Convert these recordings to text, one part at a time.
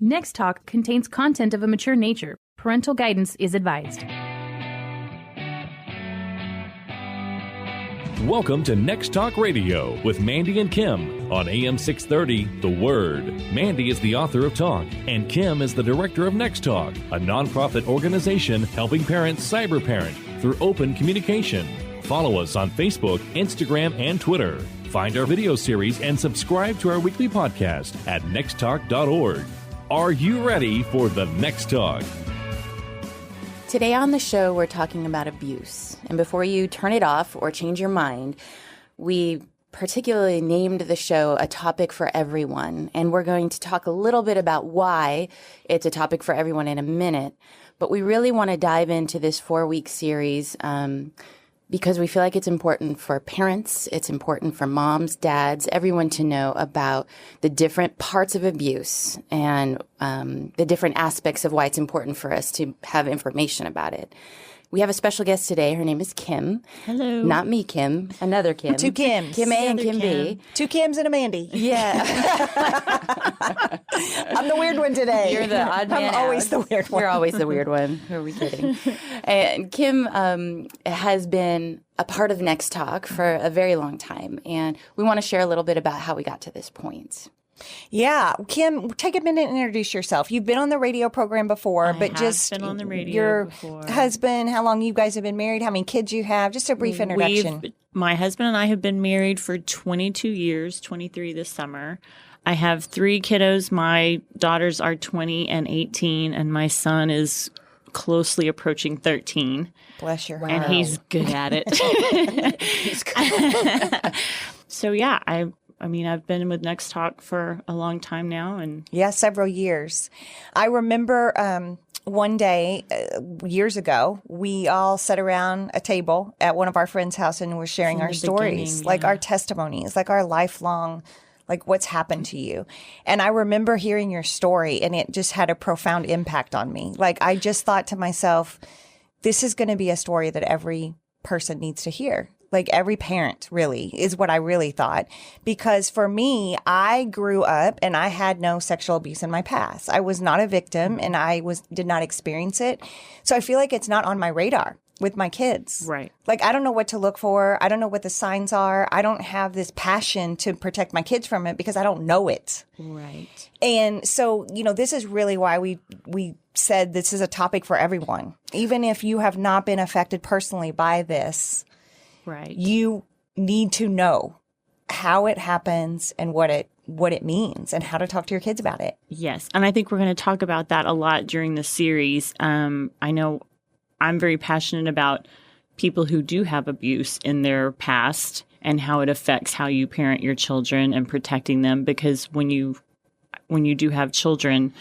nextTalk contains content of a mature nature. Parental guidance is advised. Welcome to nextTalk Radio with Mandy and Kim on AM 630, The Word. Mandy is the author of Talk, and Kim is the director of nextTalk, a nonprofit organization helping parents cyberparent through open communication. Follow us on Facebook, Instagram, and Twitter. Find our video series and subscribe to our weekly podcast at nexttalk.org. Are you ready for the Next Talk? Today on the show, we're talking about abuse. And before you turn it off or change your mind, we particularly named the show A Topic for Everyone. And we're going to talk a little bit about why it's a topic for everyone in a minute. But we really want to dive into this 4-week series because we feel like it's important for parents, it's important for moms, dads, everyone to know about the different parts of abuse and the different aspects of why it's important for us to have information about it. We have a special guest today. Her name is Kim. Hello. Not me, Kim. Another Kim. Two Kims. Kim A and Kim B. Two Kims and a Mandy. Yeah. I'm the weird one today. You're the odd man I'm always out. the weird one. You're always the weird one. Who are we kidding? And Kim has been a part of nextTalk for a very long time. And we want to share a little bit about how we got to this point. Yeah. Kim, take a minute and introduce yourself. You've been on the radio program before, but just been on the radio your before. husband, how long you guys have been married, how many kids you have, just a brief introduction. My husband and I have been married for 22 years, 23 this summer. I have 3 kiddos. My daughters are 20 and 18, and my son is closely approaching 13. Bless your heart. And he's good at it. He's good. So, yeah, I mean, I've been with nextTalk for a long time now. And yeah, several years. I remember one day, years ago, we all sat around a table at one of our friends' house and were sharing our stories, like our testimonies, like our lifelong, like what's happened to you. And I remember hearing your story, and it just had a profound impact on me. Like, I just thought to myself, this is going to be a story that every person needs to hear. Like every parent really is what I really thought. Because for me, I grew up and I had no sexual abuse in my past. I was not a victim and I did not experience it. So I feel like it's not on my radar with my kids. Right. Like, I don't know what to look for. I don't know what the signs are. I don't have this passion to protect my kids from it because I don't know it. right. And so, this is really why we said this is a topic for everyone. Even if you have not been affected personally by this, Right. you need to know how it happens and what it means and how to talk to your kids about it. Yes. And I think we're going to talk about that a lot during the series. I know I'm very passionate about people who do have abuse in their past and how it affects how you parent your children and protecting them. Because when you do have children,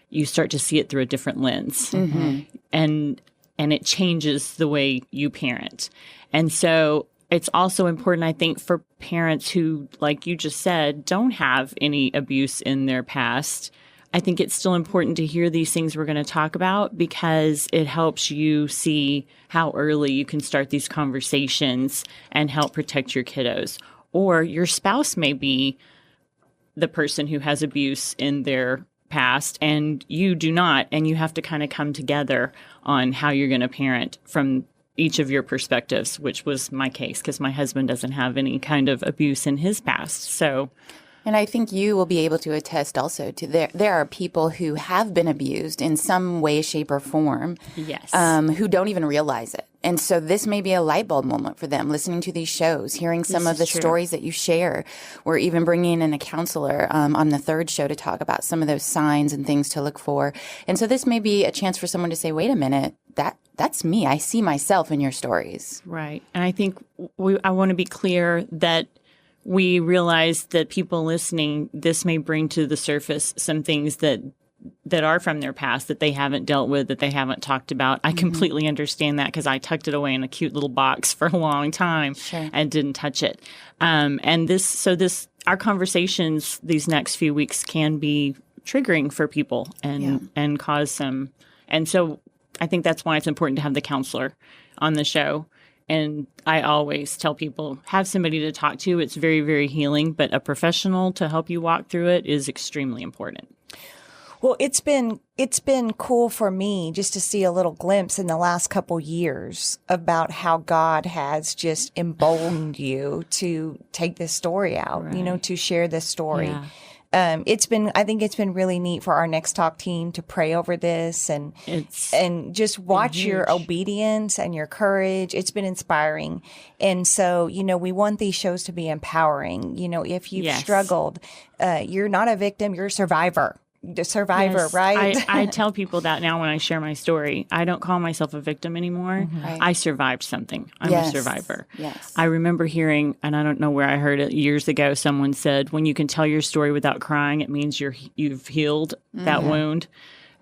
you start to see it through a different lens. Mm-hmm. And it changes the way you parent. And so it's also important, I think, for parents who, like you just said, don't have any abuse in their past. I think it's still important to hear these things we're going to talk about because it helps you see how early you can start these conversations and help protect your kiddos. Or your spouse may be the person who has abuse in their past and you do not, and you have to kind of come together on how you're going to parent from each of your perspectives, which was my case because my husband doesn't have any kind of abuse in his past. So, and I think you will be able to attest also to there are people who have been abused in some way, shape, or form. Yes. Who don't even realize it. And so this may be a light bulb moment for them, listening to these shows, hearing some of the stories that you share. We're even bringing in a counselor on the 3rd show to talk about some of those signs and things to look for. And so this may be a chance for someone to say, wait a minute, that's me. I see myself in your stories. Right. And I think I want to be clear that we realize that people listening, this may bring to the surface some things that are from their past that they haven't dealt with, that they haven't talked about. I completely understand that because I tucked it away in a cute little box for a long time and didn't touch it. And our conversations these next few weeks can be triggering for people and cause some. And so I think that's why it's important to have the counselor on the show. And I always tell people, have somebody to talk to. It's very, very healing, but a professional to help you walk through it is extremely important. Well, it's been cool for me just to see a little glimpse in the last couple years about how God has just emboldened you to take this story out, Right. to share this story. Yeah. I think it's been really neat for our Next Talk team to pray over this and just watch your huge. obedience and your courage. It's been inspiring. And so, we want these shows to be empowering. If you've Yes. struggled, you're not a victim, you're a survivor. The survivor, Yes. right? I tell people that now when I share my story. I don't call myself a victim anymore. Right. I survived something. I'm Yes. a survivor. Yes. I remember hearing, and I don't know where I heard it years ago, someone said, when you can tell your story without crying, it means you've healed that wound.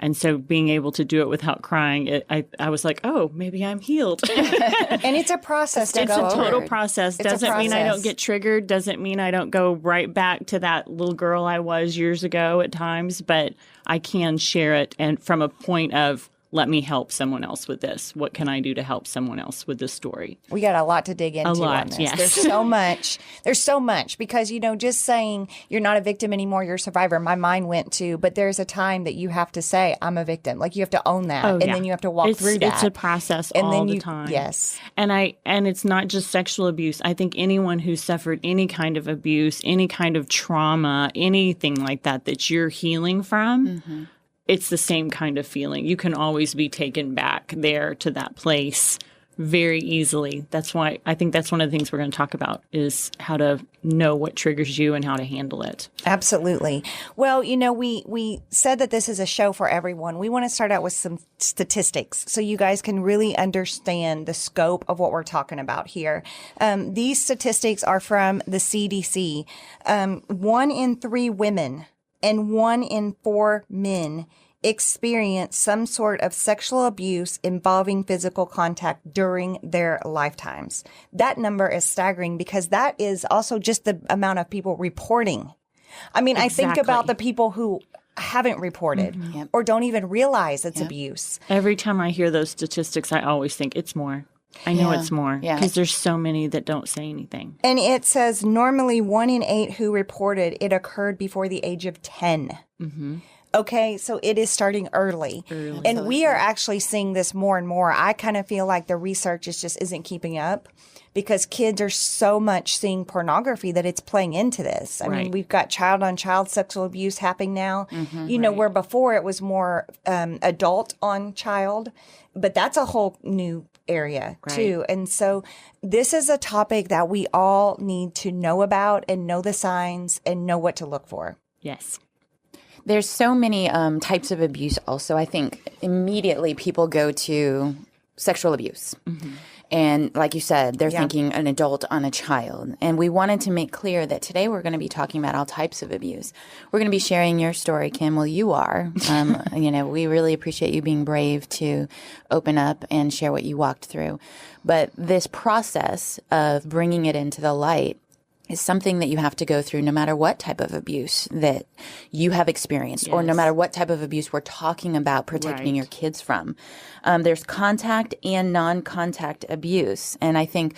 And so being able to do it without crying, I was like, oh, maybe I'm healed. And it's a process to It's go a total forward. process. It's a Doesn't mean I process. don't get triggered. Doesn't mean I don't go right back to that little girl I was years ago at times. But I can share it and from a point of, let me help someone else with this. What can I do to help someone else with this story? We got a lot to dig into lot, on this. yes. There's so much. There's so much because, just saying you're not a victim anymore, you're a survivor. My mind went to, but there's a time that you have to say, I'm a victim. Like you have to own that. And then you have to walk through that. It's a process And all then the time. Yes. And it's not just sexual abuse. I think anyone who's suffered any kind of abuse, any kind of trauma, anything like that you're healing from, it's the same kind of feeling. You can always be taken back there to that place very easily. That's why I think that's one of the things we're going to talk about is how to know what triggers you and how to handle it. Absolutely. Well, we said that this is a show for everyone. We want to start out with some statistics so you guys can really understand the scope of what we're talking about here. These statistics are from the CDC. 1 in 3 women and 1 in 4 men experience some sort of sexual abuse involving physical contact during their lifetimes. That number is staggering because that is also just the amount of people reporting. I mean, I think about the people who haven't reported or don't even realize it's abuse. Every time I hear those statistics, I always think it's more. I know it's more because there's so many that don't say anything. And it says normally 1 in 8 who reported it occurred before the age of 10. Okay, so it is starting early. And we are actually seeing this more and more. I kind of feel like the research isn't keeping up because kids are so much seeing pornography that it's playing into this. I mean, we've got child-on-child sexual abuse happening now. Where before it was more adult-on-child. But that's a whole new area too. And so this is a topic that we all need to know about and know the signs and know what to look for. Yes. There's so many types of abuse also. I think immediately people go to sexual abuse. And like you said, they're thinking an adult on a child. And we wanted to make clear that today we're going to be talking about all types of abuse. We're going to be sharing your story, Kim. Well, you are. We really appreciate you being brave to open up and share what you walked through. But this process of bringing it into the light is something that you have to go through no matter what type of abuse that you have experienced or no matter what type of abuse we're talking about protecting your kids from. There's contact and non-contact abuse. And I think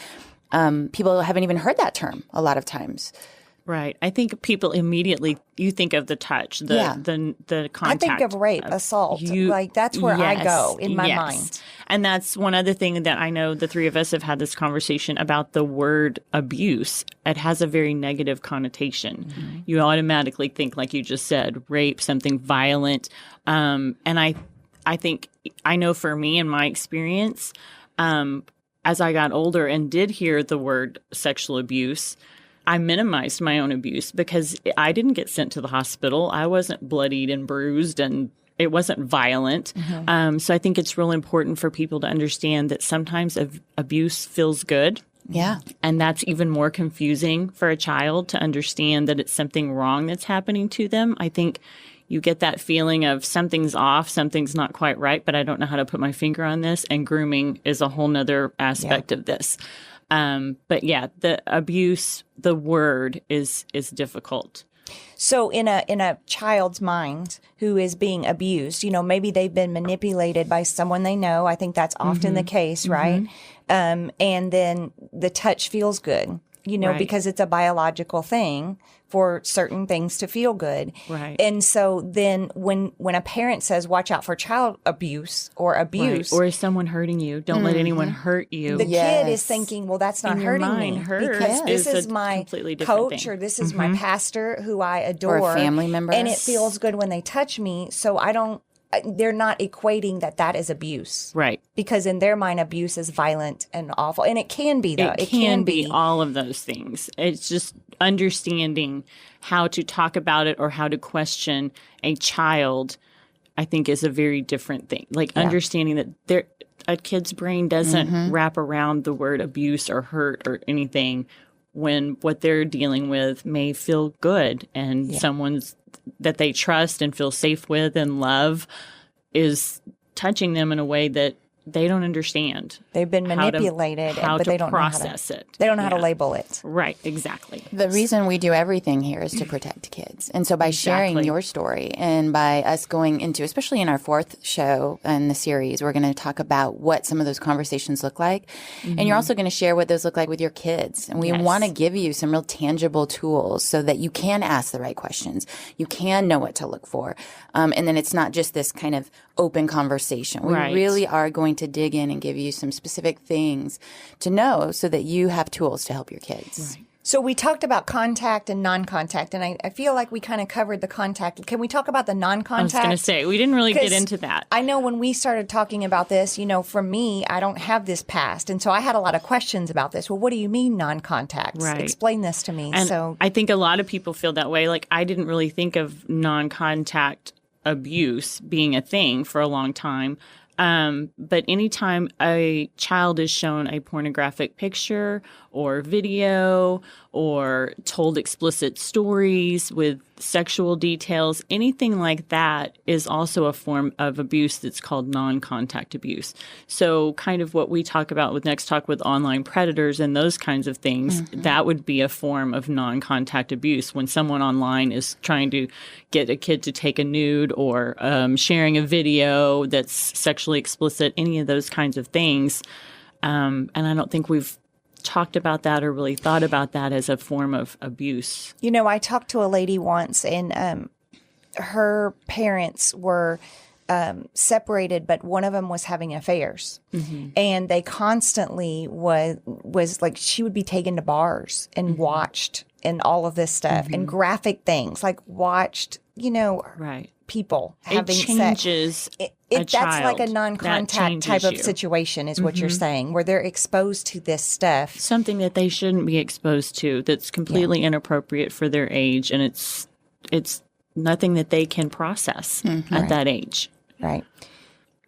people haven't even heard that term a lot of times. Right. I think people immediately, you think of the touch, the contact. I think of rape, assault. That's where I go in my mind. And that's one other thing that I know the three of us have had this conversation about the word abuse. It has a very negative connotation. You automatically think, like you just said, rape, something violent. And I think, I know for me in my experience, as I got older and did hear the word sexual abuse, I minimized my own abuse because I didn't get sent to the hospital. I wasn't bloodied and bruised and it wasn't violent. So I think it's real important for people to understand that sometimes abuse feels good. Yeah. And that's even more confusing for a child to understand that it's something wrong that's happening to them. I think you get that feeling of something's off, something's not quite right, but I don't know how to put my finger on this. And grooming is a whole nother aspect of this. But yeah, the abuse, the word is difficult. So in a child's mind who is being abused, maybe they've been manipulated by someone they know. I think that's often the case, right? And then the touch feels good. right. because it's a biological thing for certain things to feel good. Right. And so then when a parent says, watch out for child abuse or abuse. Right. Or is someone hurting you? Don't let anyone hurt you. The kid is thinking, well, that's not hurting me because this is my coach or this is my pastor who I adore. Or a family member. And it feels good when they touch me. So they're not equating that is abuse. Right. Because in their mind, abuse is violent and awful. And it can be, though. It can be all of those things. It's just understanding how to talk about it or how to question a child, I think, is a very different thing. Like understanding that a kid's brain doesn't wrap around the word abuse or hurt or anything when what they're dealing with may feel good and someone's that they trust and feel safe with and love is touching them in a way that they don't understand. They've been manipulated, but they don't process know how to, it. They don't know how to label it. Right, exactly. The reason we do everything here is to protect kids. And so by sharing your story and by us going into, especially in our fourth show in the series, we're going to talk about what some of those conversations look like. And you're also going to share what those look like with your kids. And we want to give you some real tangible tools so that you can ask the right questions. You can know what to look for. And then it's not just this kind of open conversation. We really are going to dig in and give you some specific things to know so that you have tools to help your kids. Right. So we talked about contact and non-contact, and I feel like we kind of covered the contact. Can we talk about the non-contact? I was going to say, we didn't really get into that. I know when we started talking about this, for me, I don't have this past, and so I had a lot of questions about this. Well, what do you mean non-contact? Right. Explain this to me. And I think a lot of people feel that way. Like, I didn't really think of non-contact abuse being a thing for a long time. But anytime a child is shown a pornographic picture or video or told explicit stories with sexual details, anything like that is also a form of abuse that's called non-contact abuse. So kind of what we talk about with Next Talk with online predators and those kinds of things, that would be a form of non-contact abuse when someone online is trying to get a kid to take a nude or sharing a video that's sexually explicit, any of those kinds of things. And I don't think we've talked about that or really thought about that as a form of abuse. I talked to a lady once, and her parents were separated, but one of them was having affairs, and they constantly was like, she would be taken to bars and watched and all of this stuff and graphic things, like watched, people having it changes sex. That's like a non-contact type of situation is what you're saying, where they're exposed to this stuff. Something that they shouldn't be exposed to, that's completely inappropriate for their age, and it's nothing that they can process at that age. Right.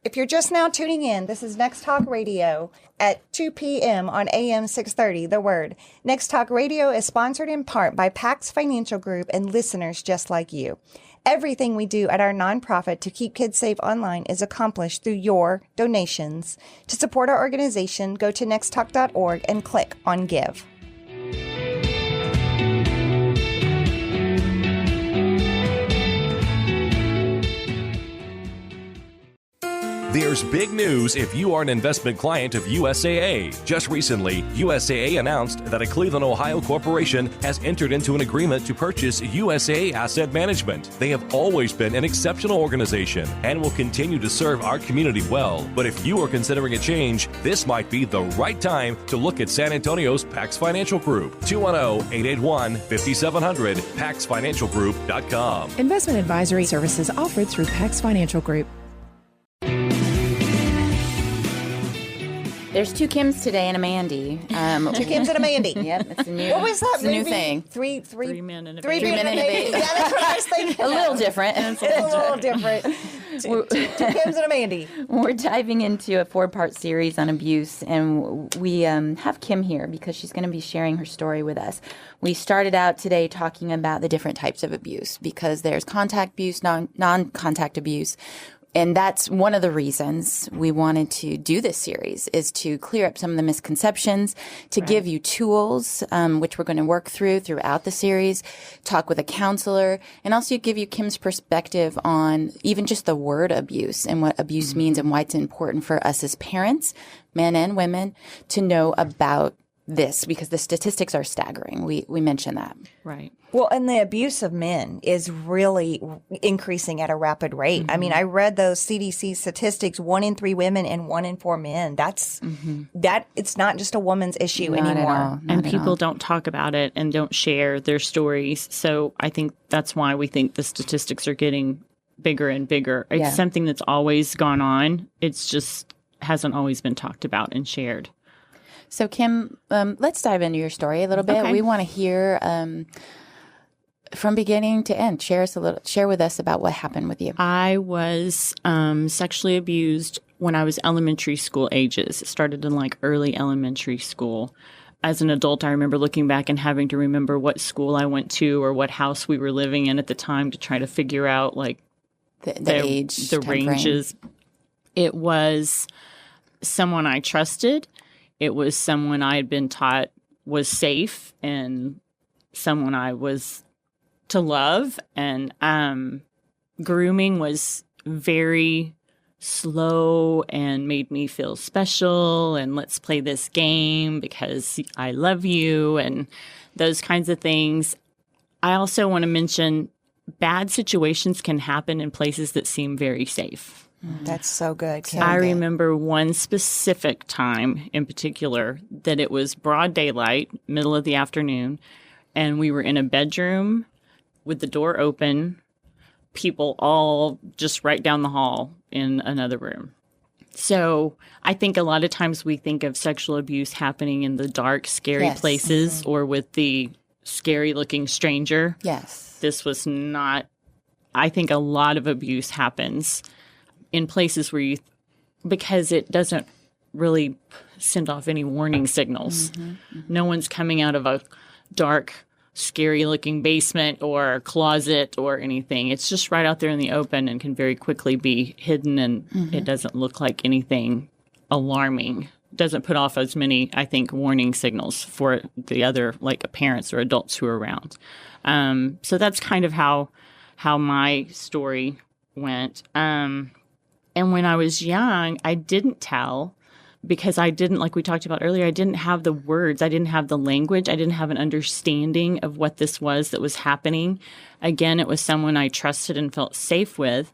If you're just now tuning in, this is Next Talk Radio at 2 p.m. on AM 630, The Word. Next Talk Radio is sponsored in part by Pax Financial Group and listeners just like you. Everything we do at our nonprofit to keep kids safe online is accomplished through your donations. To support our organization, go to nexttalk.org and click on Give. There's big news if you are an investment client of USAA. Just recently, USAA announced that a Cleveland, Ohio corporation has entered into an agreement to purchase USAA Asset Management. They have always been an exceptional organization and will continue to serve our community well. But if you are considering a change, this might be the right time to look at San Antonio's Pax Financial Group. 210-881-5700, paxfinancialgroup.com. Investment advisory services offered through Pax Financial Group. There's two Kims today and a Mandy. Two Kims and a Mandy. Yep, it's a new. What was that movie? New thing. Three men and a three baby. men and a baby. Yeah, that's what I was thinking. A little different. It's a little different. Two Kims and a Mandy. We're diving into a 4-part series on abuse, and we have Kim here because she's going to be sharing her story with us. We started out today talking about the different types of abuse because there's contact abuse, non-contact abuse. And that's one of the reasons we wanted to do this series, is to clear up some of the misconceptions, to give you tools, which we're going to work throughout the series, talk with a counselor, and also give you Kim's perspective on even just the word abuse and what abuse means and why it's important for us as parents, men and women, to know about this because the statistics are staggering. We mentioned that. Right. Well, and the abuse of men is really increasing at a rapid rate. I mean, I read those CDC statistics, 1 in 3 women and 1 in 4 men. That's that it's not just a woman's issue Not anymore. at all. And Not at people all. don't talk about it and don't share their stories. So I think that's why we think the statistics are getting bigger and bigger. It's Yeah. something that's always gone on. It's just hasn't always been talked about and shared. So, Kim, let's dive into your story a little bit. Okay. We want to hear from beginning to end. Share with us about what happened with you. I was sexually abused when I was elementary school ages. It started in like early elementary school. As an adult, I remember looking back and having to remember what school I went to or what house we were living in at the time to try to figure out like The age, the time frame. ranges. It was someone I trusted. It was someone I had been taught was safe and someone I was to love. And grooming was very slow and made me feel special. And let's play this game because I love you and those kinds of things. I also want to mention bad situations can happen in places that seem very safe. That's so good. Kim. I remember one specific time in particular that it was broad daylight, middle of the afternoon, and we were in a bedroom with the door open, people all just right down the hall in another room. So I think a lot of times we think of sexual abuse happening in the dark, scary Yes. places or with the scary-looking stranger. Yes. This was not, I think a lot of abuse happens in places where you, because it doesn't really send off any warning signals. No one's coming out of a dark, scary looking basement or closet or anything. It's just right out there in the open and can very quickly be hidden, and it doesn't look like anything alarming. Doesn't put off as many, I think, warning signals for the other like parents or adults who are around. So that's kind of how my story went. And when I was young, I didn't tell because I didn't, like we talked about earlier, I didn't have the words. I didn't have the language. I didn't have an understanding of what this was that was happening. Again, it was someone I trusted and felt safe with.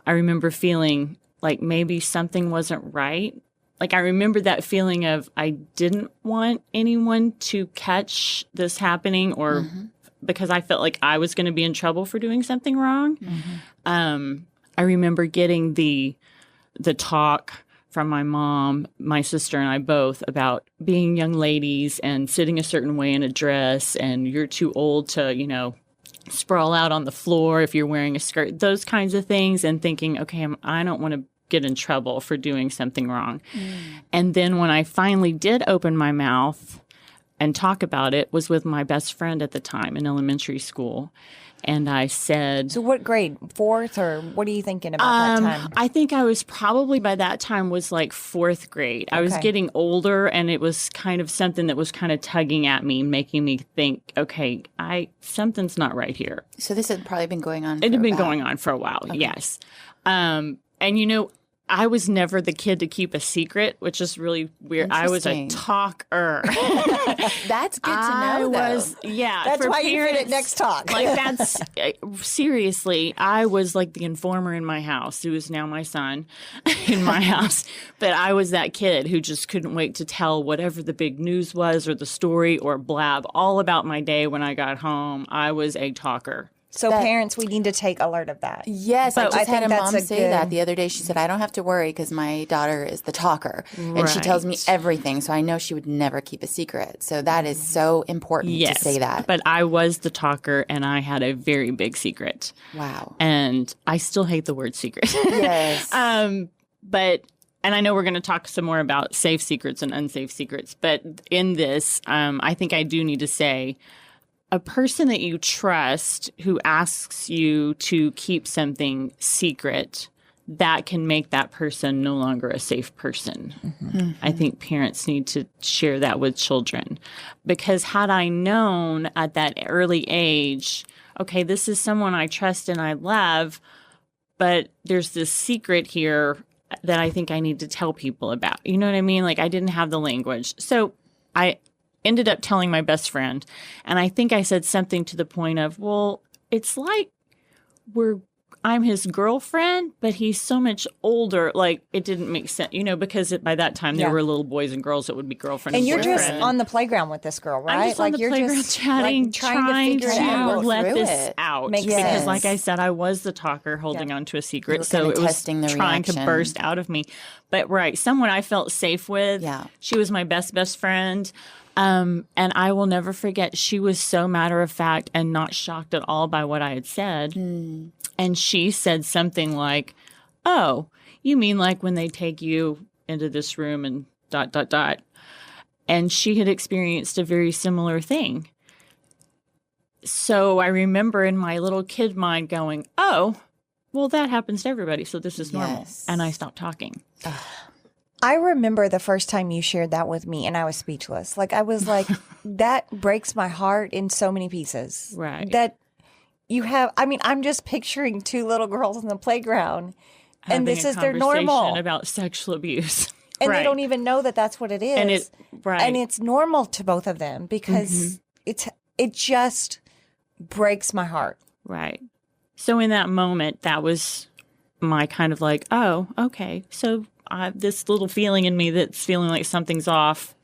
I remember feeling like maybe something wasn't right. Like I remember that feeling of I didn't want anyone to catch this happening or because I felt like I was going to be in trouble for doing something wrong. I remember getting the talk from my mom, my sister, and I both about being young ladies and sitting a certain way in a dress, and you're too old to, sprawl out on the floor if you're wearing a skirt, those kinds of things, and thinking, okay, I don't want to get in trouble for doing something wrong. And then when I finally did open my mouth and talk about it was with my best friend at the time in elementary school. And I said... So what grade? 4th, or what are you thinking about that time? I think I was probably by that time was like 4th grade. I was Okay. getting older, and it was kind of something that was kind of tugging at me, making me think, okay, something's not right here. So this had probably been going on. It had been going on for a while, yes. And I was never the kid to keep a secret, which is really weird. I was a Interesting. talker. That's good to know, though. That's for why you fit parents, at Next Talk. Like that's seriously, I was like the informer in my house, who is now my son in my house. But I was that kid who just couldn't wait to tell whatever the big news was or the story or blab all about my day when I got home. I was a talker. So parents, we need to take alert of that. Yes, I But just I had think a that's mom a say good- that the other day. She said, I don't have to worry because my daughter is the talker. And she tells me Right. everything. So I know she would never keep a secret. So that is so important Yes, to say that. but I was the talker, and I had a very big secret. Wow. And I still hate the word secret. Yes. But and I know we're going to talk some more about safe secrets and unsafe secrets. But in this, I think I do need to say, a person that you trust who asks you to keep something secret, that can make that person no longer a safe person. I think parents need to share that with children. Because had I known at that early age, okay, this is someone I trust and I love, but there's this secret here that I think I need to tell people about. You know what I mean? Like I didn't have the language. So I ended up telling my best friend. And I think I said something to the point of, well, it's like I'm his girlfriend, but he's so much older. Like, it didn't make sense, because by that time there were little boys and girls that would be girlfriend and boyfriend. And you're just on the playground with this girl, right? I'm just on the playground chatting, trying to let this out. Because, like I said, I was the talker holding on to a secret. So it was trying to burst out of me. But someone I felt safe with. Yeah. She was my best friend. And I will never forget, she was so matter of fact and not shocked at all by what I had said. And she said something like, oh, you mean like when they take you into this room and ... And she had experienced a very similar thing. So I remember in my little kid mind going, oh, well, that happens to everybody, so this is normal. And I stopped talking. I remember the first time you shared that with me, and I was speechless. Like, I was like, that breaks my heart in so many pieces. Right. That you have, I'm just picturing two little girls in the playground, and this is their normal. About sexual abuse. And they don't even know that that's what it is. And it's normal to both of them because it just breaks my heart. Right. So in that moment, that was my kind of like, oh, okay. So this little feeling in me that's feeling like something's off.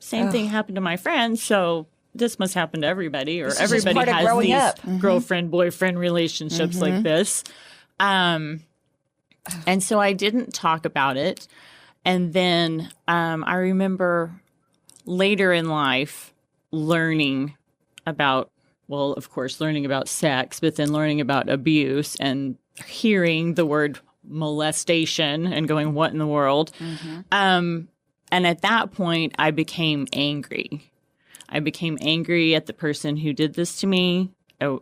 Same thing happened to my friend. So this must happen to everybody, or everybody has these girlfriend, boyfriend relationships like this. And so I didn't talk about it. And then I remember later in life learning about sex, but then learning about abuse and hearing the word molestation and going, what in the world? And at that point, I became angry. I became angry at the person who did this to me. And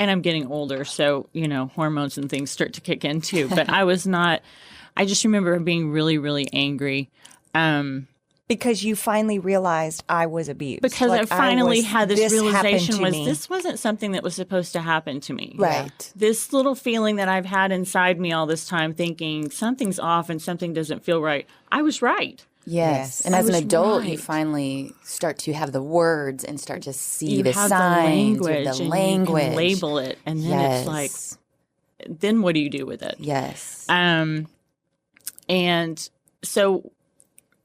I'm getting older, so, hormones and things start to kick in too. But I just remember being really, really angry. Because you finally realized I was abused. Because I finally had this realization this wasn't something that was supposed to happen to me. Right. This little feeling that I've had inside me all this time thinking something's off and something doesn't feel right. I was right. Yes. And as an adult, you finally start to have the words and start to see the signs, the language. You can label it. And then it's like, then what do you do with it? Yes. And so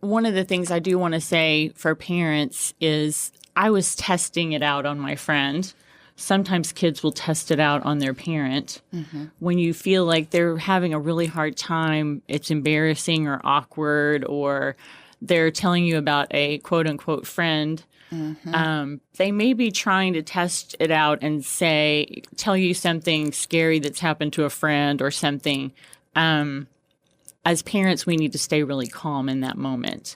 one of the things I do want to say for parents is I was testing it out on my friend. Sometimes kids will test it out on their parent. When you feel like they're having a really hard time, it's embarrassing or awkward, or they're telling you about a quote unquote friend, they may be trying to test it out and tell you something scary that's happened to a friend or something. As parents, we need to stay really calm in that moment.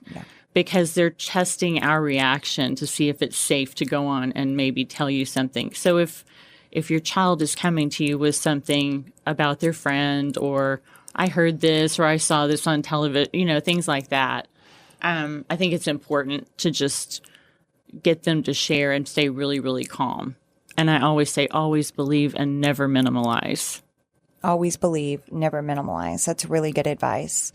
Because they're testing our reaction to see if it's safe to go on and maybe tell you something. So if your child is coming to you with something about their friend, or I heard this, or I saw this on television, things like that, I think it's important to just get them to share and stay really, really calm. And I always say, always believe and never minimalize. Always believe, never minimalize. That's really good advice.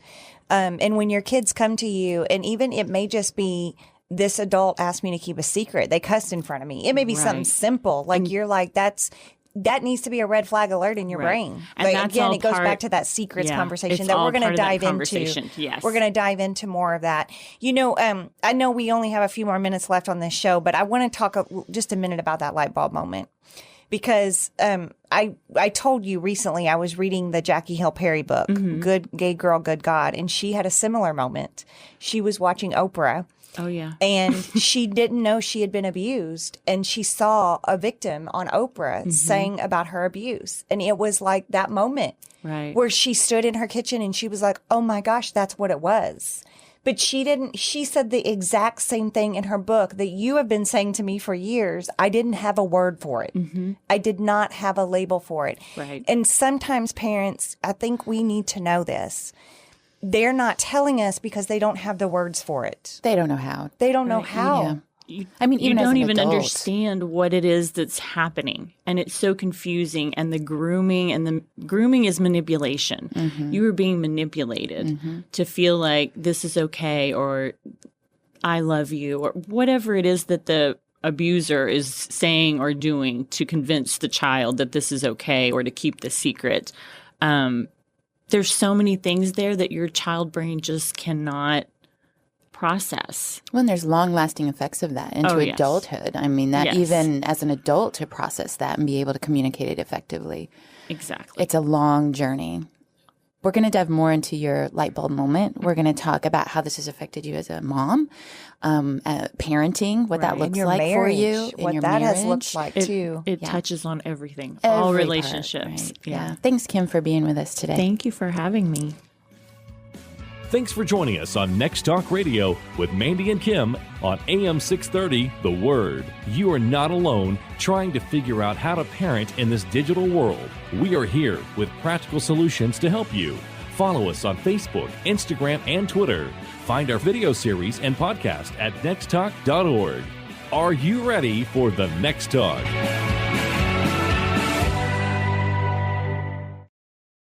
And when your kids come to you, and even it may just be this adult asked me to keep a secret. They cussed in front of me. It may be something simple. Like you're like, that needs to be a red flag alert in your brain. And but again, it goes back to that secrets conversation that we're going to dive into. Yes. We're going to dive into more of that. I know we only have a few more minutes left on this show, but I want to talk just a minute about that light bulb moment. Because I told you recently I was reading the Jackie Hill Perry book, Good Gay Girl, Good God, and she had a similar moment. She was watching Oprah. Oh, yeah. And she didn't know she had been abused. And she saw a victim on Oprah saying about her abuse. And it was like that moment where she stood in her kitchen and she was like, oh, my gosh, that's what it was. But she said the exact same thing in her book that you have been saying to me for years. I didn't have a word for it. I did not have a label for it. Right. And sometimes parents, I think we need to know this. They're not telling us because they don't have the words for it. They don't know how. They don't know how. Yeah. You even don't even adult, understand what it is that's happening. And it's so confusing. And the grooming is manipulation. You are being manipulated to feel like this is okay, or I love you, or whatever it is that the abuser is saying or doing to convince the child that this is okay or to keep the secret. There's so many things there that your child brain just cannot process. Well, and there's long-lasting effects of that into adulthood. I mean, that even as an adult to process that and be able to communicate it effectively. Exactly. It's a long journey. We're going to dive more into your light bulb moment. We're going to talk about how this has affected you as a mom, parenting, what that looks like for you, what that has looked like too. It touches on everything, all relationships. Part, right? Yeah. Thanks, Kim, for being with us today. Thank you for having me. Thanks for joining us on Next Talk Radio with Mandy and Kim on AM 630, The Word. You are not alone trying to figure out how to parent in this digital world. We are here with practical solutions to help you. Follow us on Facebook, Instagram, and Twitter. Find our video series and podcast at nexttalk.org. Are you ready for the next talk?